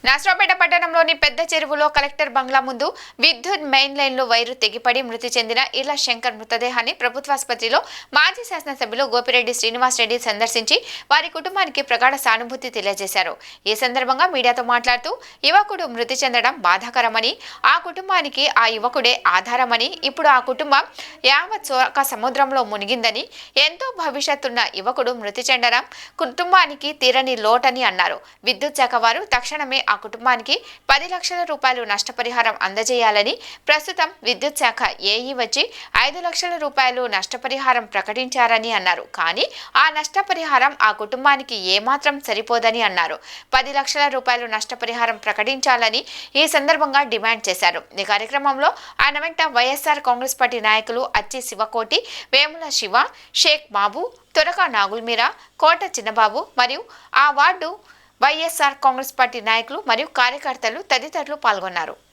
నర్సరావుపేట పట్టణంలోని పెద్ద చెరువులో కలెక్టర్ బంగ్లా ముందు విద్యుత్ మెయిన్ లైన్లో వైరు తెగిపడి మృతి చెందిన ఇళ్ల శంకర్ మృతదేహాన్ని ప్రభుత్వాసుపత్రిలో మాజీ శాసనసభ్యులు గోపిరెడ్డి శ్రీనివాసరెడ్డి సందర్శించి వారి కుటుంబానికి ప్రగాఢ సానుభూతి తెలియజేశారు. ఈ సందర్భంగా మీడియాతో మాట్లాడుతూ యువకుడు మృతి చెందడం బాధాకరమని, ఆ కుటుంబానికి ఆ యువకుడే ఆధారమని, ఇప్పుడు ఆ కుటుంబం యావత్ సోక సముద్రంలో మునిగిందని, ఎంతో భవిష్యత్తున్న యువకుడు మృతి చెందడం కుటుంబానికి తీరని లోటని అన్నారు. విద్యుత్ శాఖ వారు తక్షణమే ఆ కుటుంబానికి 10 లక్షల రూపాయలు నష్టపరిహారం అందజేయాలని, ప్రస్తుతం విద్యుత్ శాఖ ఏఈ వచ్చి 5 లక్షల రూపాయలు నష్టపరిహారం ప్రకటించారని అన్నారు. కానీ ఆ నష్టపరిహారం ఆ కుటుంబానికి ఏమాత్రం సరిపోదని అన్నారు. 10 లక్షల రూపాయలు నష్టపరిహారం ప్రకటించాలని ఈ సందర్భంగా డిమాండ్ చేశారు. ఈ కార్యక్రమంలో ఆయన వెంట వైఎస్ఆర్ కాంగ్రెస్ పార్టీ నాయకులు అచ్చి శివకోటి, వేముల శివ, షేక్ బాబు, తొరక నాగుల్మీరా, కోట చిన్నబాబు మరియు ఆ వార్డు వైఎస్ఆర్ కాంగ్రెస్ పార్టీ నాయకులు మరియు కార్యకర్తలు తదితరులు పాల్గొన్నారు.